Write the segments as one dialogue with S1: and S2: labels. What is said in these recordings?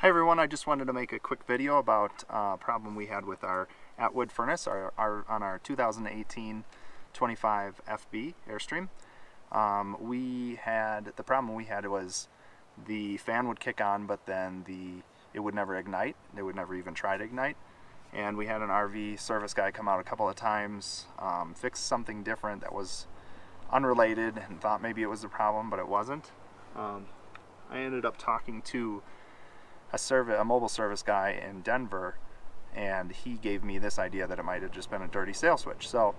S1: Hi everyone, I just wanted to make a quick video about a problem we had with our Atwood furnace on our 2018 25 FB Airstream. The problem we had was the fan would kick on, but then it would never ignite. It would never even try to ignite. And we had an RV service guy come out a couple of times, fix something different that was unrelated, and thought maybe it was the problem, but it wasn't. I ended up talking to a mobile service guy in Denver, and he gave me this idea that it might have just been a dirty sail switch. So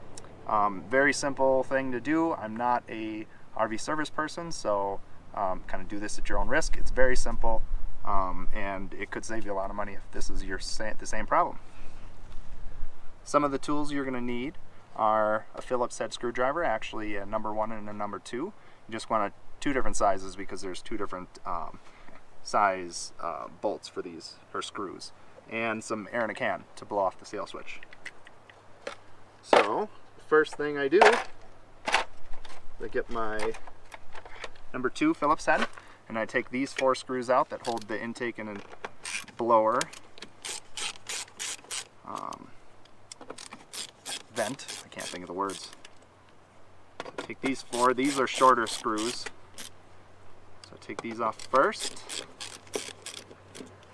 S1: very simple thing to do. I'm not a RV service person, so kind of do this at your own risk. It's very simple, and it could save you a lot of money if this is the same problem. Some of the tools you're going to need are a Phillips head screwdriver, actually a number 1 and a number 2. You just want two different sizes because there's two different size bolts for these, or screws, and some air in a can to blow off the sail switch. So the first thing I do is I get my number 2 Phillips head, and I take these 4 screws out that hold the intake and blower vent. I can't think of the words. So I take these 4. These are shorter screws. So I take these off first,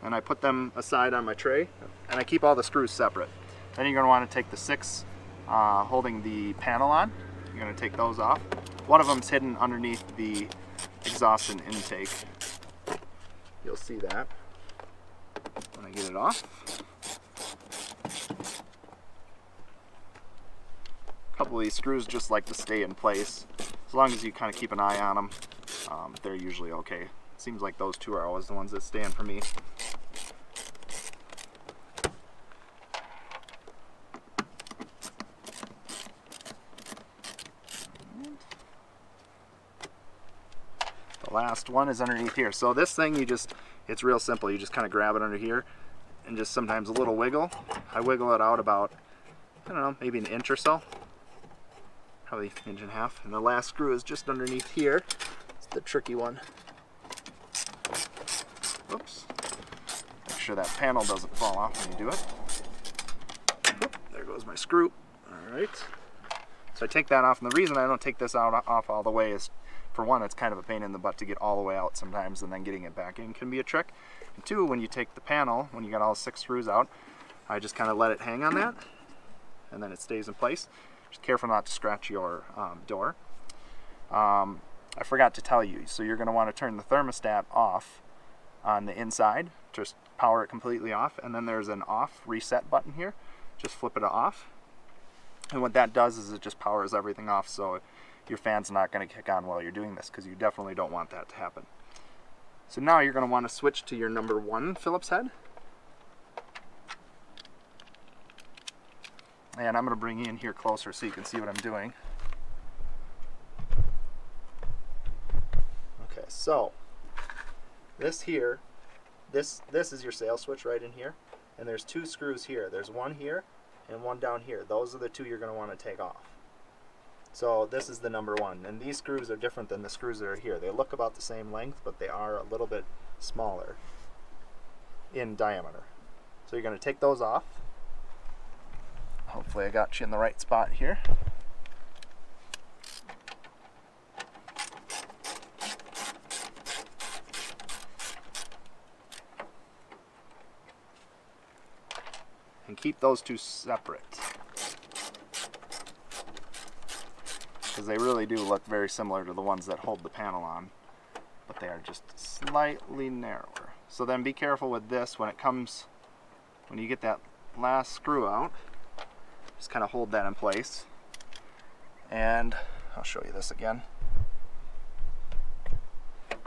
S1: and I put them aside on my tray, and I keep all the screws separate. Then you're going to want to take the 6 holding the panel on. You're going to take those off. One of them's hidden underneath the exhaust and intake. You'll see that when I get it off. A couple of these screws just like to stay in place. As long as you kind of keep an eye on them, they're usually okay. Seems like those 2 are always the ones that stand for me. The last one is underneath here. So this thing, it's real simple. You just kind of grab it under here and just sometimes a little wiggle. I wiggle it out about, I don't know, maybe an inch or so. Probably an inch and a half. And the last screw is just underneath here. It's the tricky one. Oops. Make sure that panel doesn't fall off when you do it. Oop, there goes my screw. Alright. So I take that off, and the reason I don't take this off all the way is, for one, it's kind of a pain in the butt to get all the way out sometimes, and then getting it back in can be a trick. And 2, when you take the panel, when you got all 6 screws out, I just kind of let it hang on that, and then it stays in place. Just careful not to scratch your door. I forgot to tell you, so you're going to want to turn the thermostat off on the inside. Just power it completely off, and then there's an off reset button here. Just flip it off, and what that does is it just powers everything off, so your fan's not going to kick on while you're doing this, because you definitely don't want that to happen. So now you're going to want to switch to your number 1 Phillips head, and I'm going to bring you in here closer so you can see what I'm doing. Okay, so this here, this is your sail switch right in here, and there's 2 screws here. There's one here and one down here. Those are the 2 you're going to want to take off. So this is the number 1, and these screws are different than the screws that are here. They look about the same length, but they are a little bit smaller in diameter. So you're going to take those off. Hopefully I got you in the right spot here. And keep those 2 separate, because they really do look very similar to the ones that hold the panel on, but they are just slightly narrower. So then be careful with this when you get that last screw out. Just kind of hold that in place, and I'll show you this again.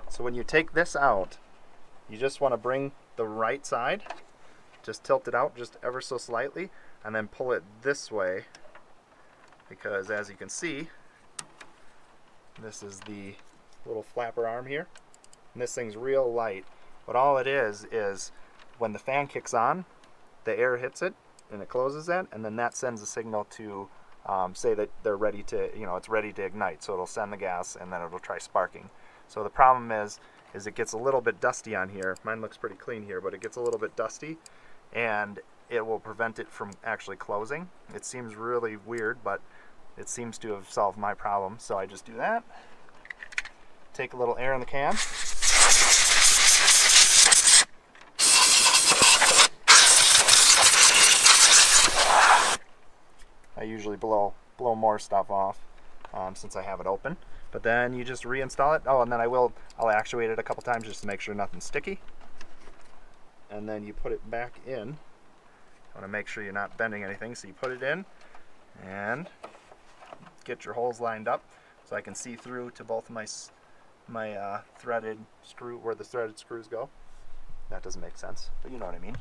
S1: So when you take this out, you just want to bring the right side, just tilt it out just ever so slightly, and then pull it this way, because as you can see, this is the little flapper arm here, and this thing's real light. But all it is when the fan kicks on, the air hits it, and it closes that, and then that sends a signal to say that they're ready to, it's ready to ignite. So it'll send the gas, and then it'll try sparking. So the problem is is it gets a little bit dusty on here. Mine looks pretty clean here, but it gets a little bit dusty, and it will prevent it from actually closing. It seems really weird, but it seems to have solved my problem. So I just do that, take a little air in the can, I usually blow more stuff off since I have it open. But then you just reinstall it. Oh, and then I'll actuate it a couple times just to make sure nothing's sticky. And then you put it back in. You want to make sure you're not bending anything, so you put it in and get your holes lined up so I can see through to both of my threaded screw, where the threaded screws go. That doesn't make sense, but you know what I mean.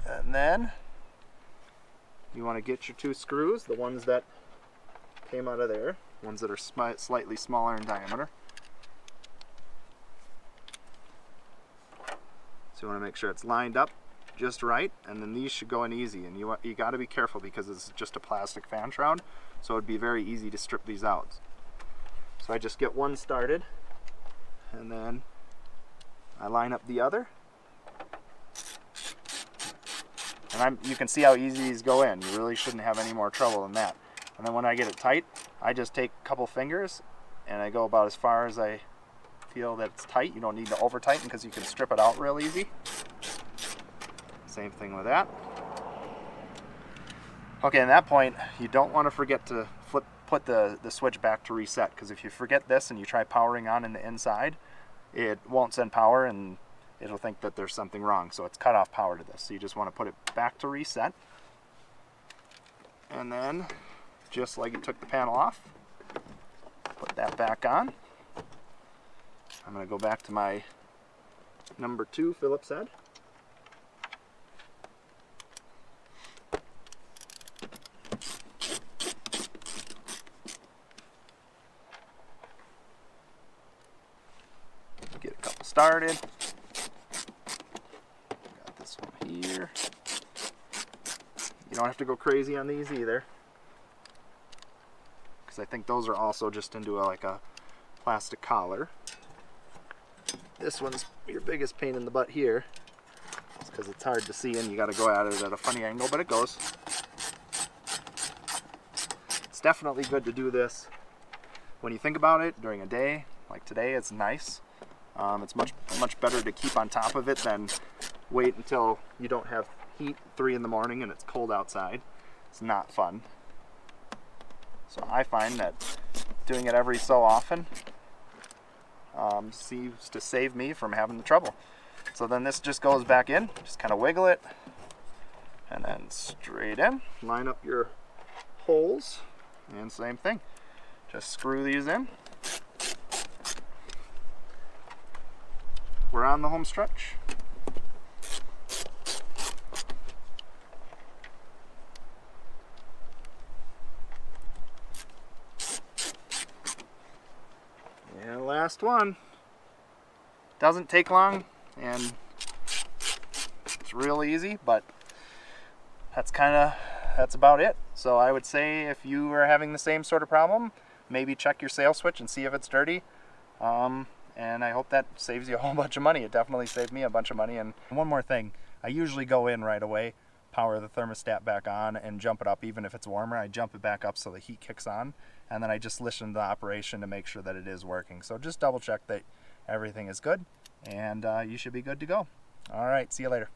S1: And then you want to get your 2 screws, the ones that came out of there, ones that are slightly smaller in diameter. So you want to make sure it's lined up just right, and then these should go in easy. And you got to be careful because it's just a plastic fan shroud, so it'd be very easy to strip these out. So I just get one started, and then I line up the other. And you can see how easy these go in. You really shouldn't have any more trouble than that. And then when I get it tight, I just take a couple fingers and I go about as far as I feel that it's tight. You don't need to over tighten because you can strip it out real easy. Same thing with that. Okay, at that point, you don't want to forget to put the switch back to reset, because if you forget this and you try powering on in the inside, it won't send power and it'll think that there's something wrong. So it's cut off power to this. So you just want to put it back to reset. And then, just like you took the panel off, put that back on. I'm going to go back to my number 2 Phillips head. Get a couple started. Got this one here. You don't have to go crazy on these either, because I think those are also just into like a plastic collar. This one's your biggest pain in the butt here, because it's hard to see and you got to go at it at a funny angle, but it goes. It's definitely good to do this when you think about it during a day like today. It's nice. It's much better to keep on top of it than wait until you don't have heat 3 in the morning and it's cold outside. It's not fun. So I find that doing it every so often seems to save me from having the trouble. So then this just goes back in, just kind of wiggle it, and then straight in, line up your holes, and same thing. Just screw these in. We're on the home stretch. And last one. Doesn't take long, and it's real easy, but that's about it. So I would say if you are having the same sort of problem, maybe check your sail switch and see if it's dirty. And I hope that saves you a whole bunch of money. It definitely saved me a bunch of money. And one more thing, I usually go in right away, power the thermostat back on, and jump it up. Even if it's warmer, I jump it back up so the heat kicks on, and then I just listen to the operation to make sure that it is working. So just double check that everything is good, and you should be good to go. All right, see you later.